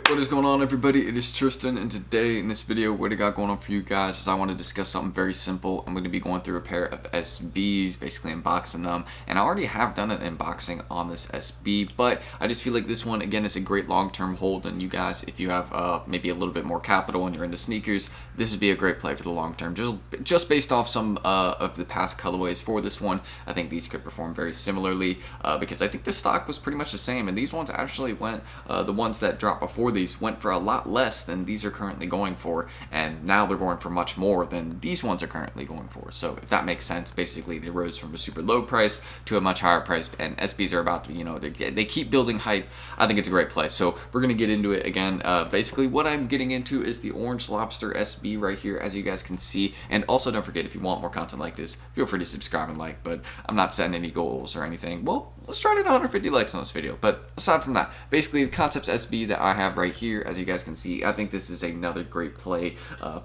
What is going on, everybody? It is Tristan, and today in this video, what I got going on for you guys is I want to discuss something very simple. I'm going to be going through a pair of SBs, basically unboxing them, and I already have done an unboxing on this SB, but I just feel like this one, again, is a great long-term hold, and you guys, if you have maybe a little bit more capital and you're into sneakers, this would be a great play for the long term. Just based off some of the past colorways for this one, I think these could perform very similarly because I think the stock was pretty much the same, and these ones actually went, the ones that dropped before these went for a lot less than these are currently going for, and now they're going for much more than these ones are currently going for. So if that makes sense, basically they rose from a super low price to a much higher price, and SBs are about to, they keep building hype. I think it's a great play. So we're going to get into it again. Basically what I'm getting into is the Orange Lobster SB right here, as you guys can see. And also don't forget, if you want more content like this, feel free to subscribe and like, but I'm not setting any goals or anything. Well, let's try to get 150 likes on this video. But aside from that, basically the Concepts SB that I have right here, as you guys can see, I think this is another great play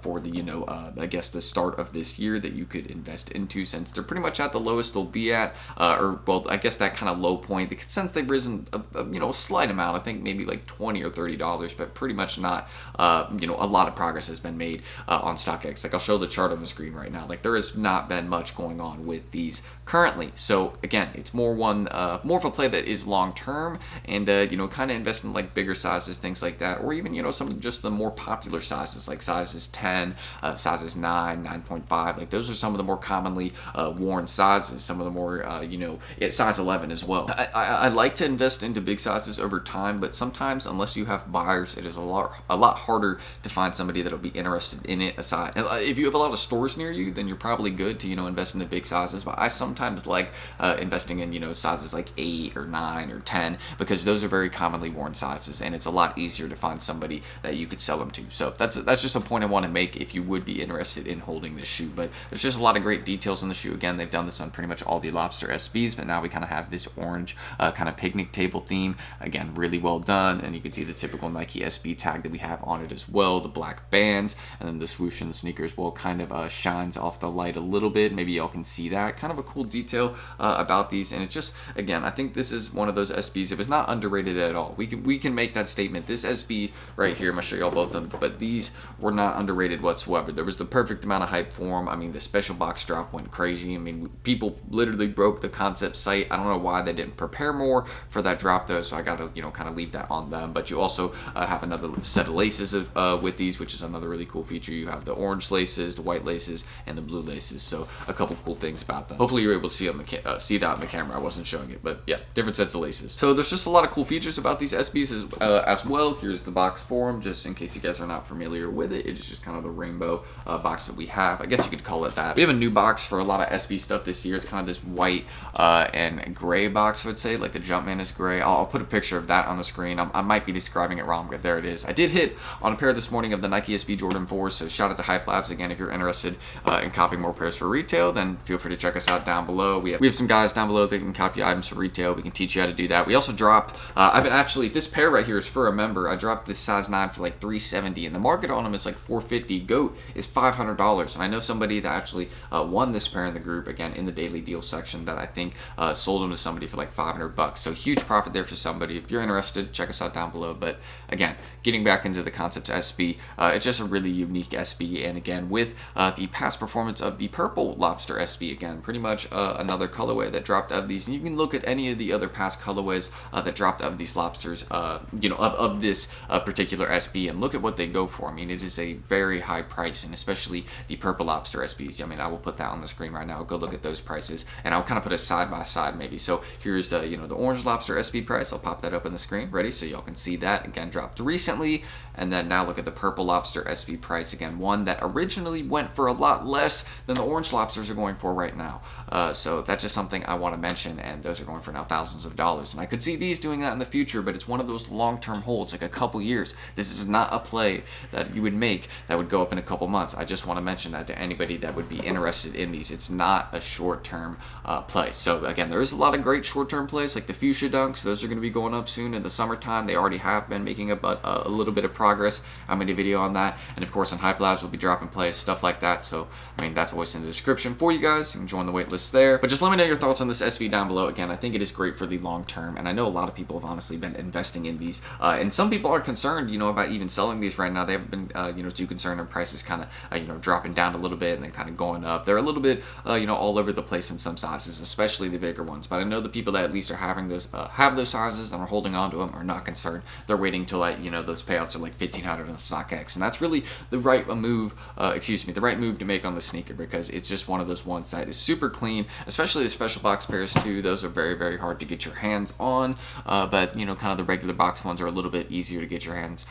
for the, I guess the start of this year that you could invest into, since they're pretty much at the lowest they'll be at, or well, I guess that kind of low point. Since they've risen, a slight amount, I think maybe like $20 or $30, but pretty much not, a lot of progress has been made on StockX. Like I'll show the chart on the screen right now. Like there has not been much going on with these currently. So again, it's more of a play that is long term, and kind of invest in like bigger sizes, things like that, or even some of just the more popular sizes, like sizes 10, sizes 9, 9.5. Like those are some of the more commonly worn sizes. Some of the more size 11 as well. I like to invest into big sizes over time, but sometimes unless you have buyers, it is a lot harder to find somebody that'll be interested in it. Aside, if you have a lot of stores near you, then you're probably good to invest into big sizes. But I sometimes like investing in sizes like 8 or 9 or 10, because those are very commonly worn sizes, and it's a lot easier to find somebody that you could sell them to. So that's just a point I want to make if you would be interested in holding this shoe. But there's just a lot of great details in the shoe. Again, they've done this on pretty much all the Lobster SBs, but now we kind of have this orange kind of picnic table theme. Again, really well done, and you can see the typical Nike SB tag that we have on it as well, the black bands, and then the swoosh in the sneakers kind of shines off the light a little bit. Maybe y'all can see that. Kind of a cool detail about these, and it's just, again, I think this is one of those SBs. It was not underrated at all. We can make that statement. This SB right here, I'm gonna show y'all both of them, but these were not underrated whatsoever. There was the perfect amount of hype for them. I mean, the special box drop went crazy. I mean, people literally broke the Concept site. I don't know why they didn't prepare more for that drop though, so I gotta kind of leave that on them. But you also have another set of laces with these, which is another really cool feature. You have the orange laces, the white laces, and the blue laces. So a couple cool things about them. Hopefully you're able to see that on the camera. I wasn't showing it, but yeah, different sets of laces. So there's just a lot of cool features about these SBs as well. Here's the box for them, just in case you guys are not familiar with it. It is just kind of the rainbow box that we have. I guess you could call it that. We have a new box for a lot of SB stuff this year. It's kind of this white and gray box, I would say. Like the Jumpman is gray. I'll put a picture of that on the screen. I might be describing it wrong, but there it is. I did hit on a pair this morning of the Nike SB Jordan 4s, so shout out to Hype Labs. Again, if you're interested in copying more pairs for retail, then feel free to check us out down below. We have some guys down below that can copy items for retail. We can teach you how to do that. We also dropped, this pair right here is for a member. I dropped this size 9 for like $370, and the market on them is like $450. GOAT is $500, and I know somebody that actually won this pair in the group, again, in the daily deal section, that I think sold them to somebody for like $500. So huge profit there for somebody. If you're interested, check us out down below. But again, getting back into the Concepts SB, it's just a really unique SB, and again, with the past performance of the Purple Lobster SB, again, pretty much another colorway that dropped of these, and you can look at any of the other past colorways that dropped of these lobsters, of this particular SB, and look at what they go for. I mean, it is a very high price, and especially the Purple Lobster SBs. I mean, I will put that on the screen right now. Go look at those prices, and I'll kind of put a side by side maybe. So here's the Orange Lobster SB price. I'll pop that up on the screen. Ready? So y'all can see that. Again, dropped recently. And then now look at the Purple Lobster SB price. Again, one that originally went for a lot less than the Orange Lobsters are going for right now. So that's just something I want to mention, and those are going for now thousands of dollars. And I could see these doing that in the future, but it's one of those long-term holds, like a couple years. This is not a play that you would make that would go up in a couple months. I just want to mention that to anybody that would be interested in these. It's not a short-term play. So again, there is a lot of great short-term plays, like the Fuchsia Dunks. Those are going to be going up soon in the summertime. They already have been making a little bit of progress. I made a video on that, and of course on Hype Labs we'll be dropping plays, stuff like that. So I mean, that's always in the description for you guys. You can join the wait list there. But just let me know your thoughts on this SV down below. Again, I think it is great for the long term, and I know a lot of people have honestly been investing in these, and some people are concerned, you know, about even selling these right now. They haven't been, you know, too concerned on prices kind of, you know, dropping down a little bit and then kind of going up. They're a little bit, you know, all over the place in some sizes, especially the bigger ones. But I know the people that at least are having those, have those sizes and are holding on to them are not concerned. They're waiting till, like, you know, those payouts are like 1,500 on StockX, and that's really the right move. The right move to make on the sneaker, because it's just one of those ones that is super clean, especially the special box pairs too. Those are very, very hard to get your hands on, but you know, kind of the regular box ones are a little bit easier to get your hands,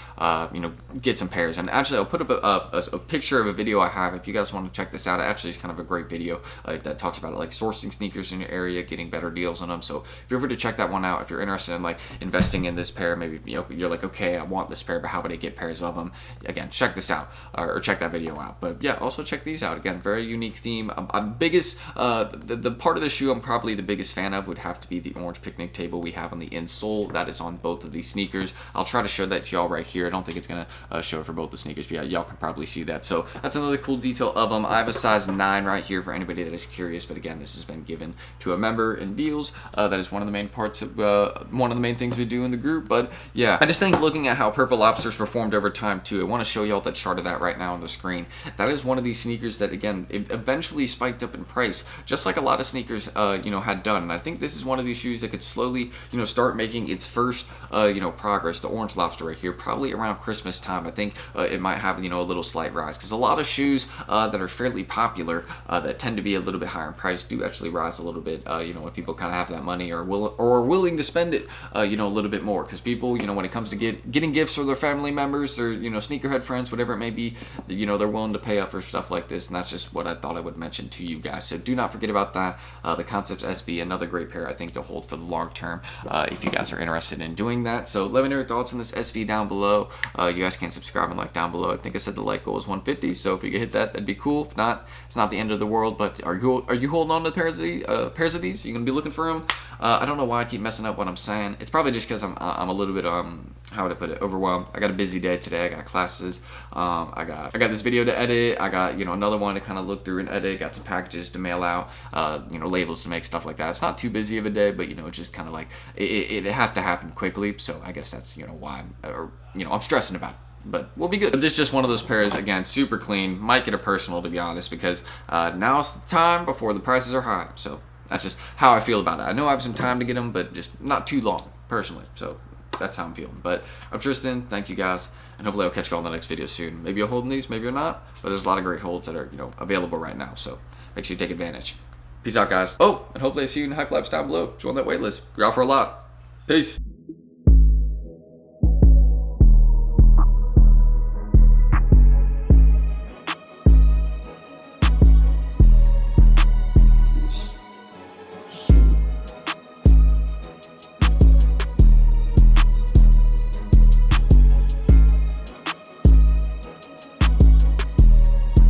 you know, get some pairs. And actually I'll put up a picture of a video I have if you guys want to check this out. Actually, it's kind of a great video that talks about it, like sourcing sneakers in your area, getting better deals on them. So if you're ever to check that one out, if you're interested in like investing in this pair, maybe, you know, you're like, okay, I want this pair, but how would I get pairs of them? Again, check this out, or check that video out. But yeah, also check these out. Again, very unique theme. The part of the shoe I'm probably the biggest fan of would have to be the orange picnic table we have on the insole. That is on both of these sneakers. I'll try to show that to y'all right here. I don't think it's gonna show for both the sneakers, but yeah, y'all can probably see that. So that's another cool detail of them. I have a size 9 right here for anybody that is curious, but again, this has been given to a member in deals. That is one of the main parts of one of the main things we do in the group. But yeah, I just think looking at how Purple Lobster's performed over time too, I want to show y'all that chart of that right now on the screen. That is one of these sneakers that, again, it eventually spiked up in price, just like a lot of sneakers, you know, had done. And I think this is one of these shoes that could slowly, you know, start making its first, you know, progress. The Orange Lobster right here, probably around Christmas time, I think it might have, you know, a little slight rise, because a lot of shoes that are fairly popular, that tend to be a little bit higher in price, do actually rise a little bit, you know, when people kind of have that money or are willing to spend it, you know, a little bit more. Because people, you know, when it comes to getting gifts for their family members or, you know, sneakerhead friends, whatever it may be, you know, they're willing to pay up for stuff like this. And that's just what I thought I would mention to you guys. So do not forget about that. The Concepts SB, another great pair I think to hold for the long term, if you guys are interested in doing that. So let me know your thoughts on this SB down below. You guys can subscribe and like down below. I think I said the like goal is 150, so if you could hit that, that'd be cool. If not, it's not the end of the world. But are you holding on to pairs of these? You're gonna be looking for them? I don't know why I keep messing up what I'm saying. It's probably just because I'm a little bit how would I put it, overwhelmed. I got a busy day today. I got classes. I got this video to edit. I got, you know, another one to kind of look through and edit. Got some packages to mail out. You know, labels to make, stuff like that. It's not too busy of a day, but you know, it's just kind of like it has to happen quickly. So I guess that's, you know, why I'm stressing about it. But we'll be good. This is just one of those pairs, again, super clean. Might get a personal, to be honest, because now's the time before the prices are high. So that's just how I feel about it. I know I have some time to get them, but just not too long, personally. So that's how I'm feeling. But I'm Tristan. Thank you guys, and hopefully I'll catch you all in the next video soon. Maybe you're holding these, maybe you're not. But there's a lot of great holds that are, you know, available right now. So make sure you take advantage. Peace out, guys. Oh, and hopefully I see you in Hype Labs down below. Join that waitlist. You're out for a lot. Peace.